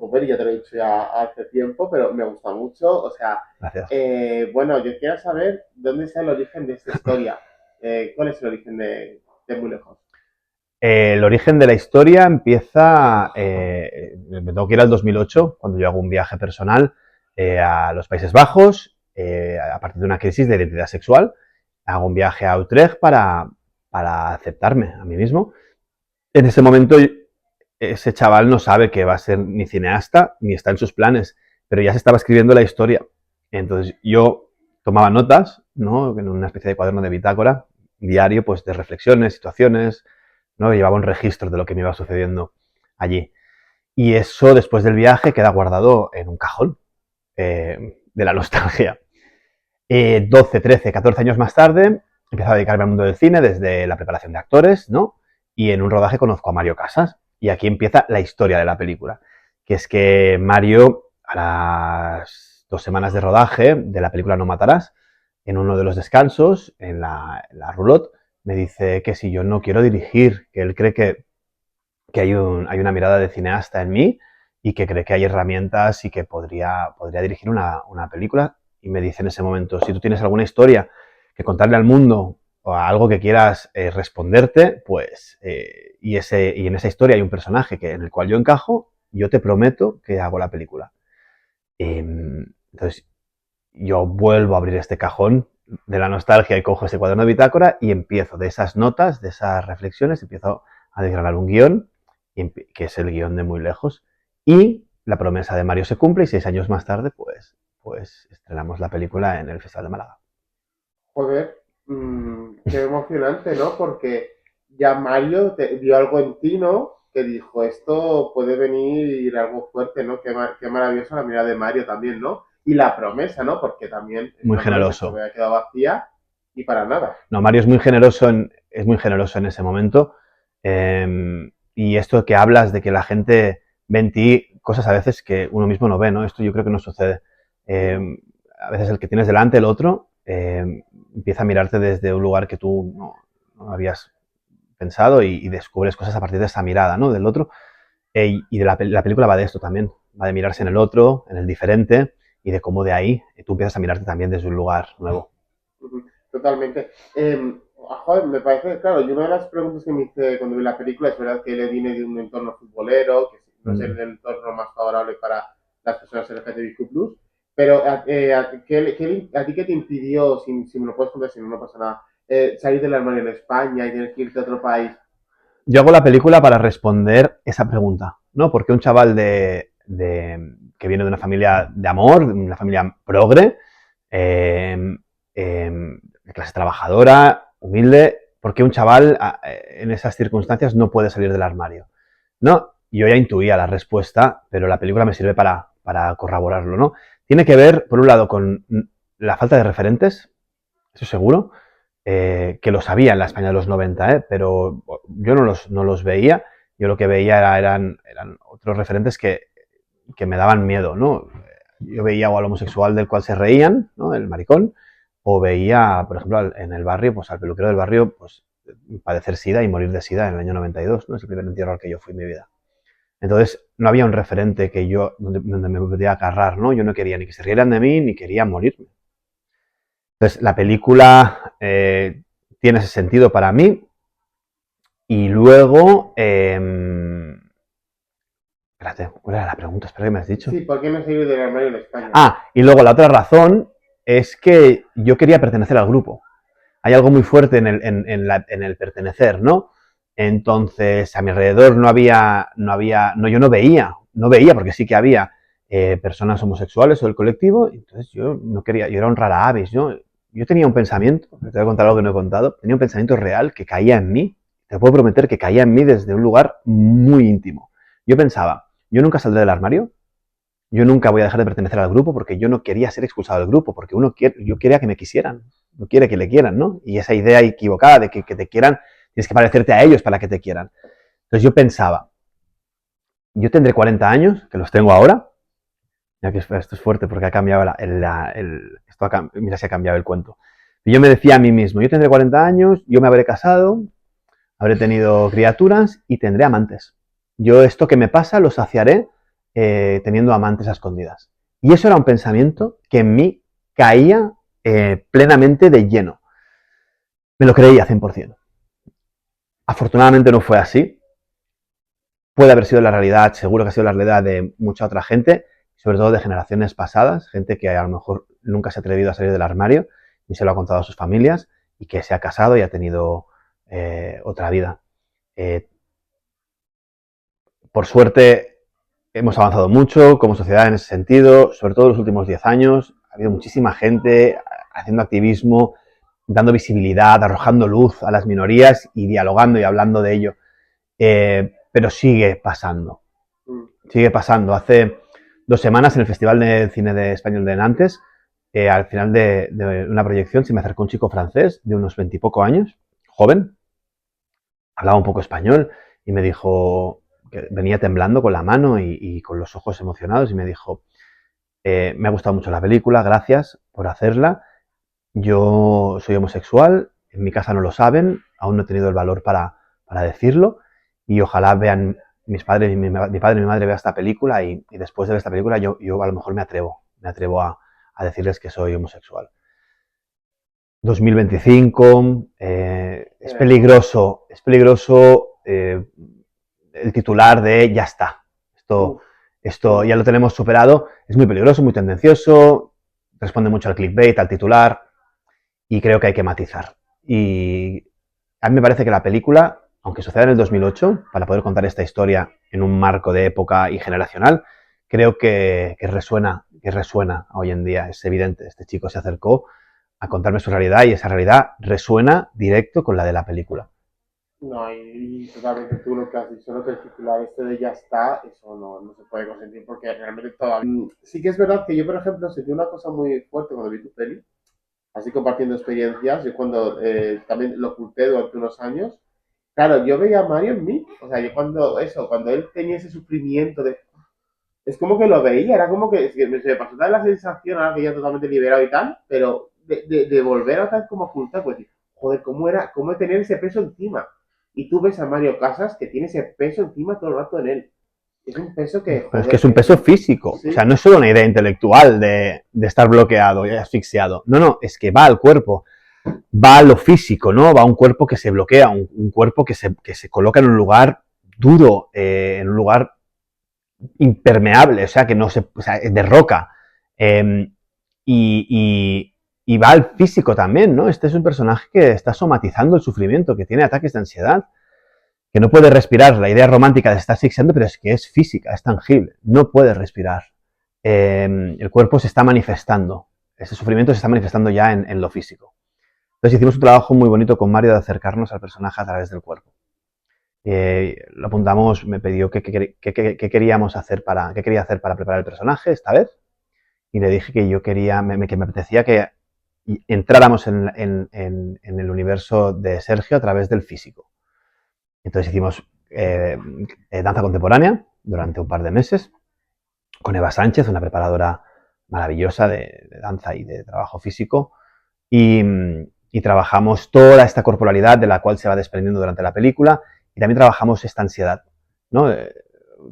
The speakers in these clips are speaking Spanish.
poco ver, ya te lo he dicho ya hace tiempo, pero me gusta mucho. O sea, Gracias. bueno, yo quiero saber dónde está el origen de esta historia. ¿Cuál es el origen de Muy Lejos? El origen de la historia empieza, me tengo que ir al 2008, cuando yo hago un viaje personal a los Países Bajos, a partir de una crisis de identidad sexual. Hago un viaje a Utrecht para aceptarme a mí mismo. En ese momento, ese chaval no sabe que va a ser ni cineasta, ni está en sus planes, pero ya se estaba escribiendo la historia. Entonces yo tomaba notas, ¿no? En una especie de cuaderno de bitácora, diario, pues de reflexiones, situaciones, ¿no? Llevaba un registro de lo que me iba sucediendo allí. Y eso, después del viaje, queda guardado en un cajón de la nostalgia. 12, 13, 14 años más tarde, empiezo a dedicarme al mundo del cine desde la preparación de actores, ¿no? Y en un rodaje conozco a Mario Casas. Y aquí empieza la historia de la película. Que es que Mario, a las 2 semanas de rodaje de la película No Matarás, en uno de los descansos, en la roulotte, me dice que si yo no quiero dirigir, que él cree que hay una mirada de cineasta en mí y que cree que hay herramientas y que podría dirigir una película. Y me dice en ese momento, si tú tienes alguna historia que contarle al mundo o algo que quieras responderte, pues, y en esa historia hay un personaje en el cual yo encajo, yo te prometo que hago la película. Entonces, yo vuelvo a abrir este cajón de la nostalgia y cojo ese cuaderno de bitácora y empiezo de esas notas, de esas reflexiones, empiezo a desgranar un guión, que es el guión de Muy Lejos, y la promesa de Mario se cumple y 6 años más tarde, pues estrenamos la película en el Festival de Málaga. Joder, qué emocionante, ¿no? Porque ya Mario vio algo en ti, ¿no? Que dijo, esto puede venir algo fuerte, ¿no? Qué maravillosa la mirada de Mario también, ¿no? Y la promesa, ¿no? Porque también es Muy una promesa que se generoso. había quedado vacía y para nada. No, Mario es muy generoso en ese momento. Y esto que hablas de que la gente ve en ti cosas a veces que uno mismo no ve, ¿no? Esto yo creo que no sucede. Eh, a veces el que tienes delante, el otro, empieza a mirarte desde un lugar que tú no habías pensado y descubres cosas a partir de esa mirada, ¿no? Del otro. Y la película va de esto también. Va de mirarse en el otro, en el diferente, y de cómo de ahí tú empiezas a mirarte también desde un lugar nuevo. Totalmente. Joder, me parece, claro, y una de las preguntas que me hice cuando vi la película es verdad que él viene de un entorno futbolero, que no es el Mm. entorno más favorable para las personas LGTBIQ+, pero ¿a ti qué te impidió, si me lo puedes contar, si no, no pasa nada, salir del armario en España y tener que irte a otro país? Yo hago la película para responder esa pregunta, ¿no? Porque un chaval que viene de una familia de amor, de una familia progre, eh, de clase trabajadora, humilde, ¿por qué un chaval en esas circunstancias no puede salir del armario? No, yo ya intuía la respuesta, pero la película me sirve para corroborarlo, ¿no? Tiene que ver, por un lado, con la falta de referentes, eso seguro, que lo sabía en la España de los 90, pero yo no los veía. Yo lo que veía eran otros referentes que me daban miedo, ¿no? Yo veía o al homosexual del cual se reían, ¿no? El maricón, o veía, por ejemplo, en el barrio, pues al peluquero del barrio, pues padecer sida y morir de sida en el año 92, ¿no? Es el primer entierro al que yo fui en mi vida. Entonces, no había un referente donde me pudiera agarrar, ¿no? Yo no quería ni que se rieran de mí, ni quería morirme. Entonces, la película tiene ese sentido para mí. Y luego. Espérate, ¿cuál era la pregunta? Espera, ¿qué me has dicho? Sí, ¿por qué no salir del armario en España? Y luego la otra razón es que yo quería pertenecer al grupo. Hay algo muy fuerte en el pertenecer, ¿no? Entonces, a mi alrededor yo no veía, porque sí que había personas homosexuales o del colectivo, entonces yo no quería, yo era un rara avis, yo tenía un pensamiento, te voy a contar algo que no he contado, tenía un pensamiento real que caía en mí, te puedo prometer que caía en mí desde un lugar muy íntimo. Yo pensaba, yo nunca saldré del armario, yo nunca voy a dejar de pertenecer al grupo porque yo no quería ser expulsado del grupo, porque yo quería que me quisieran, no quiere que le quieran, ¿no? Y esa idea equivocada de que te quieran, tienes que parecerte a ellos para que te quieran. Entonces yo pensaba, yo tendré 40 años, que los tengo ahora, ya que esto es fuerte porque ha cambiado mira si ha cambiado el cuento. Y yo me decía a mí mismo, yo tendré 40 años, yo me habré casado, habré tenido criaturas y tendré amantes. Yo esto que me pasa lo saciaré teniendo amantes a escondidas. Y eso era un pensamiento que en mí caía plenamente de lleno. Me lo creía 100%. Afortunadamente no fue así. Puede haber sido la realidad, seguro que ha sido la realidad de mucha otra gente, sobre todo de generaciones pasadas, gente que a lo mejor nunca se ha atrevido a salir del armario ni se lo ha contado a sus familias y que se ha casado y ha tenido otra vida. Eh, por suerte hemos avanzado mucho como sociedad en ese sentido, sobre todo en los últimos 10 años. Ha habido muchísima gente haciendo activismo, dando visibilidad, arrojando luz a las minorías y dialogando y hablando de ello. Pero sigue pasando. Sigue pasando. Hace 2 semanas en el Festival de Cine de Español de Nantes, al final de una proyección se me acercó un chico francés de unos 20 y poco años, joven, hablaba un poco español y me dijo, que venía temblando con la mano y con los ojos emocionados y me dijo, me ha gustado mucho la película, gracias por hacerla, yo soy homosexual, en mi casa no lo saben, aún no he tenido el valor para decirlo y ojalá vean mis padres y mi padre y mi madre vean esta película y después de ver esta película yo a lo mejor me atrevo a decirles que soy homosexual. 2025, es peligroso el titular de ya está, esto ya lo tenemos superado, es muy peligroso, muy tendencioso, responde mucho al clickbait, al titular y creo que hay que matizar. Y a mí me parece que la película, aunque suceda en el 2008, para poder contar esta historia en un marco de época y generacional, creo que resuena hoy en día, es evidente. Este chico se acercó a contarme su realidad y esa realidad resuena directo con la de la película. No, y totalmente tú lo que has dicho, ¿no? Que el titular este de ya está, eso no se puede consentir porque realmente todavía... Sí que es verdad que yo, por ejemplo, sentí una cosa muy fuerte cuando vi tu peli, así compartiendo experiencias, yo cuando también lo oculté durante unos años, claro, yo veía a Mario en mí, o sea, yo cuando él tenía ese sufrimiento de... Es como que lo veía, era como que, es que se me pasó tal la sensación, ahora que ya totalmente liberado y tal, pero de volver a estar como oculta, pues, joder, cómo es tener ese peso encima. Y tú ves a Mario Casas que tiene ese peso encima todo el rato en él. Es un peso que, Pero es que joder, es un peso físico, o sea, sí, no es solo una idea intelectual de estar bloqueado y asfixiado, no, es que va al cuerpo, va a lo físico, ¿no? Va a un cuerpo que se bloquea, un cuerpo que se coloca en un lugar duro, en un lugar impermeable, o sea, que no se, o sea, de roca. Eh, y va al físico también, ¿no? Este es un personaje que está somatizando el sufrimiento, que tiene ataques de ansiedad, que no puede respirar. La idea romántica de estar asfixiando, pero es que es física, es tangible. No puede respirar. El cuerpo se está manifestando. Ese sufrimiento se está manifestando ya en lo físico. Entonces hicimos un trabajo muy bonito con Mario de acercarnos al personaje a través del cuerpo. Lo apuntamos, me pidió qué queríamos hacer qué quería hacer para preparar el personaje esta vez y le dije que yo quería, que me apetecía que entráramos en el universo de Sergio a través del físico. Entonces hicimos danza contemporánea durante un par de meses con Eva Sánchez, una preparadora maravillosa de danza y de trabajo físico y trabajamos toda esta corporalidad de la cual se va desprendiendo durante la película y también trabajamos esta ansiedad, ¿no?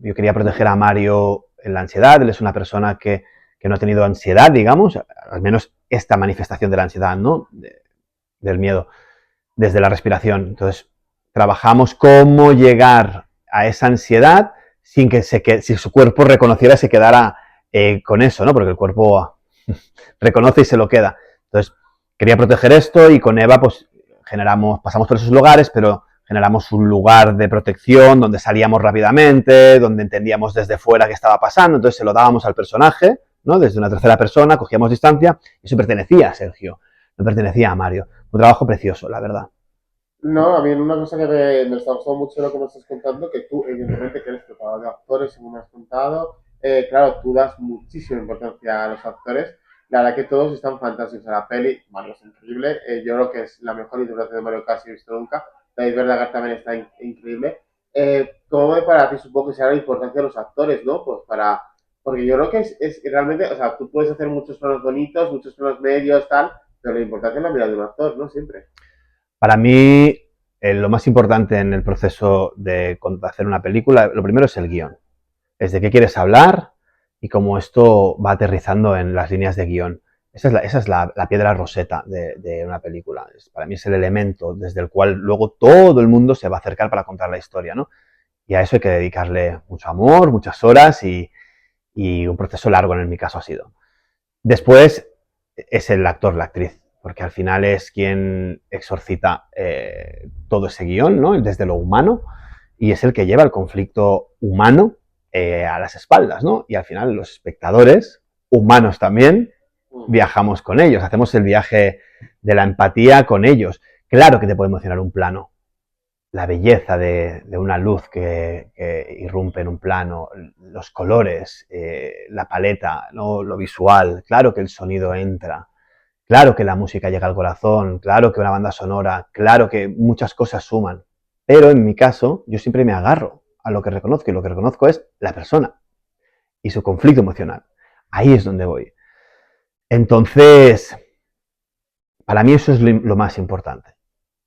Yo quería proteger a Mario en la ansiedad, él es una persona que no ha tenido ansiedad, digamos, al menos esta manifestación de la ansiedad, ¿no? Del miedo, desde la respiración. Entonces, trabajamos cómo llegar a esa ansiedad sin que si su cuerpo reconociera y se quedara con eso, ¿no? Porque el cuerpo reconoce y se lo queda. Entonces, quería proteger esto y con Eva, pues, pasamos por esos lugares, pero generamos un lugar de protección donde salíamos rápidamente, donde entendíamos desde fuera qué estaba pasando, entonces se lo dábamos al personaje, ¿no? Desde una tercera persona, cogíamos distancia, y eso pertenecía a Sergio, no pertenecía a Mario. Un trabajo precioso, la verdad. no, a mí una cosa que me está gustando mucho de lo que me estás contando, que tú, evidentemente, que eres preparador de actores, según me has contado, claro, tú das muchísima importancia a los actores. La verdad que todos están fantásticos en la peli. Mario es increíble. Yo creo que es la mejor interpretación de Mario Casas que he visto nunca. David Verdaguer también está increíble. ¿Cómo ve para ti, supongo que será la importancia de los actores, ¿no? Pues para... Porque yo creo que es realmente, o sea, tú puedes hacer muchos planos bonitos, muchos planos medios, tal, pero la importancia es la mirada de un actor, ¿no? Siempre. Para mí, lo más importante en el proceso de hacer una película, lo primero es el guión. es de qué quieres hablar y cómo esto va aterrizando en las líneas de guión. Esa es la piedra roseta de una película. Para mí es el elemento desde el cual luego todo el mundo se va a acercar para contar la historia, ¿no? Y a eso hay que dedicarle mucho amor, muchas horas y un proceso largo en mi caso ha sido. Después es el actor, la actriz, porque al final es quien exorcita todo ese guión, ¿no? Desde lo humano, y es el que lleva el conflicto humano a las espaldas, ¿no? Y al final los espectadores, humanos también, viajamos con ellos, hacemos el viaje de la empatía con ellos. Claro que te puede emocionar un plano, la belleza de una luz que irrumpe en un plano, los colores, la paleta, ¿no? Lo visual, claro que el sonido entra, claro que la música llega al corazón, claro que una banda sonora, claro que muchas cosas suman, pero en mi caso yo siempre me agarro a lo que reconozco y lo que reconozco es la persona y su conflicto emocional. Ahí es donde voy. Entonces, para mí eso es lo más importante.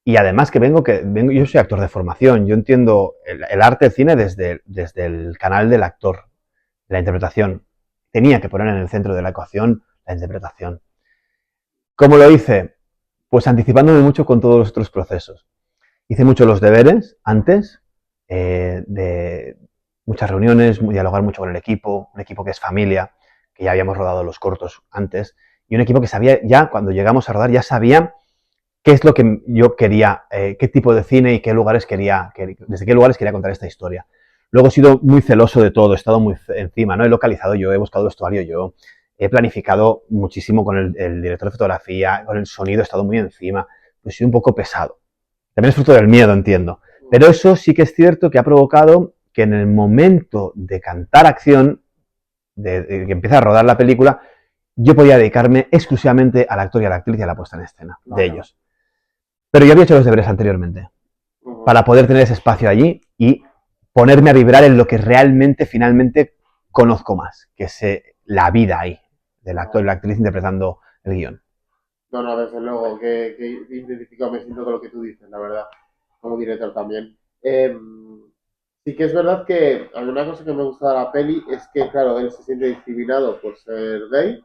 Y además que yo soy actor de formación, yo entiendo el arte del cine desde el canal del actor, de la interpretación. Tenía que poner en el centro de la ecuación la interpretación. ¿Cómo lo hice? Pues anticipándome mucho con todos los otros procesos. Hice mucho los deberes antes, de muchas reuniones, dialogar mucho con el equipo, un equipo que es familia, que ya habíamos rodado los cortos antes, y un equipo que sabía ya, cuando llegamos a rodar, ya sabía qué es lo que yo quería, qué tipo de cine y desde qué lugares quería contar esta historia. Luego he sido muy celoso de todo, he estado muy encima, ¿no? He localizado yo, he buscado vestuario yo, he planificado muchísimo con el director de fotografía, con el sonido, he estado muy encima, he sido un poco pesado. También es fruto del miedo, entiendo. Pero eso sí que es cierto que ha provocado que en el momento de cantar acción, de que empieza a rodar la película, yo podía dedicarme exclusivamente al actor y a la actriz y a la puesta en escena de ellos. Pero yo había hecho los deberes anteriormente para poder tener ese espacio allí y ponerme a vibrar en lo que realmente, finalmente, conozco más, que es la vida ahí, del actor y la actriz interpretando el guión. No, no, desde luego, que identificado me siento con lo que tú dices, la verdad, como director también. Sí que es verdad que alguna cosa que me gusta de la peli es que, claro, él se siente discriminado por ser gay,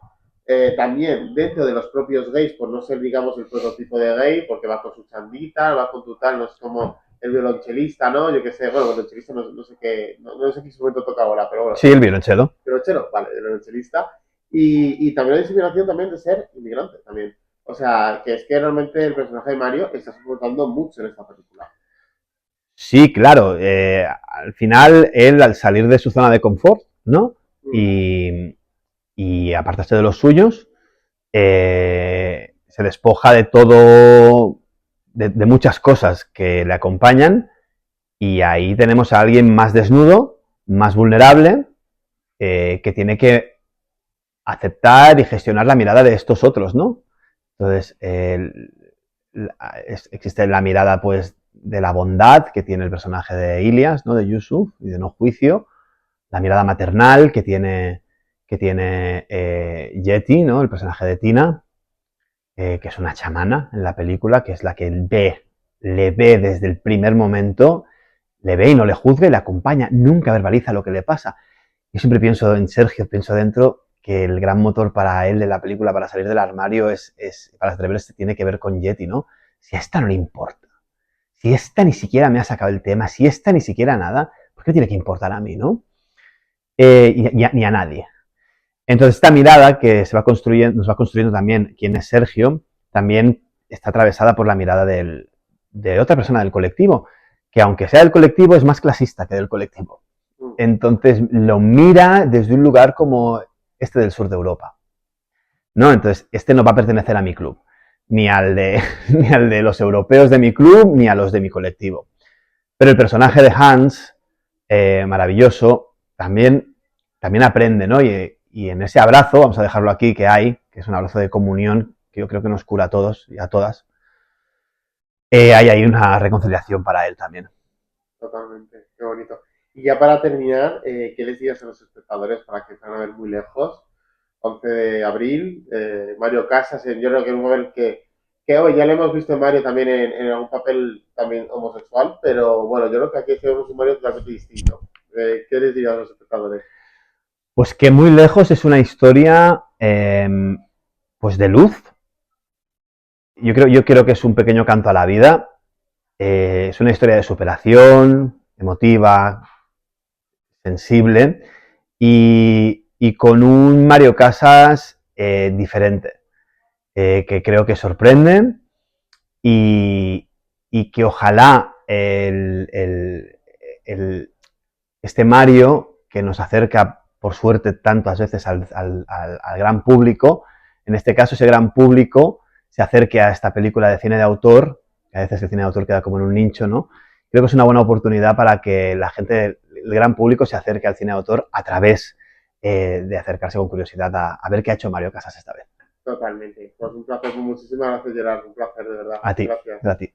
también dentro de los propios gays, por no ser, digamos, el prototipo de gay, porque va con su chandita, va con tu tal, no es como el violonchelista, ¿no? Yo qué sé, bueno, violonchelista no sé qué, no sé qué instrumento toca ahora, pero bueno, Sí, el violonchelo. violonchelo, vale, el violonchelista. Y también la discriminación también de ser inmigrante, también. O sea, que es que realmente el personaje de Mario está soportando mucho en esta película. Sí, claro. Al final, él, al salir de su zona de confort, ¿no? Mm. Y apartarse de los suyos, se despoja de todo, de muchas cosas que le acompañan, y ahí tenemos a alguien más desnudo, más vulnerable, que tiene que aceptar y gestionar la mirada de estos otros, ¿no? Entonces, existe la mirada, pues, de la bondad que tiene el personaje de Ilias, ¿no? De Yusuf, y de no juicio, la mirada maternal que tiene Yeti, ¿no? El personaje de Tina, que es una chamana en la película, que es la que le ve desde el primer momento, le ve y no le juzga y le acompaña, nunca verbaliza lo que le pasa. Yo siempre pienso en Sergio, pienso dentro que el gran motor para él de la película, para salir del armario, para atreverse, tiene que ver con Yeti, ¿no? Si a esta no le importa, si esta ni siquiera me ha sacado el tema, si esta ni siquiera nada, ¿por qué tiene que importar a mí, no? Ni a nadie. Entonces, esta mirada que nos va construyendo también quién es Sergio, también está atravesada por la mirada de otra persona del colectivo, que aunque sea del colectivo, es más clasista que del colectivo. Entonces, lo mira desde un lugar como este del sur de Europa. ¿No? Entonces, este no va a pertenecer a mi club, ni al de, ni al de los europeos de mi club, ni a los de mi colectivo. Pero el personaje de Hans, maravilloso, también aprende, ¿no? Y en ese abrazo, vamos a dejarlo aquí, que es un abrazo de comunión, que yo creo que nos cura a todos y a todas, hay ahí una reconciliación para él también. Totalmente, qué bonito. Y ya para terminar, ¿qué les dirías a los espectadores para que vayan a ver muy lejos? 11 de abril, Mario Casas, yo creo que es un papel que hoy ya lo hemos visto en Mario también en algún papel también homosexual, pero bueno, yo creo que aquí tenemos un Mario totalmente distinto. ¿Qué les dirías a los espectadores? Pues que muy lejos es una historia pues de luz. Yo creo que es un pequeño canto a la vida. Es una historia de superación, emotiva, sensible y con un Mario Casas diferente, que creo que sorprende y, y que ojalá este Mario que nos acerca por suerte tantas veces al gran público, en este caso ese gran público se acerque a esta película de cine de autor, que a veces el cine de autor queda como en un nicho, ¿no? Creo que es una buena oportunidad para que la gente, el gran público, se acerque al cine de autor a través de acercarse con curiosidad a ver qué ha hecho Mario Casas esta vez. Totalmente. Pues un placer, muchísimas gracias, Gerard. Un placer, de verdad. A ti, Gracias. a ti.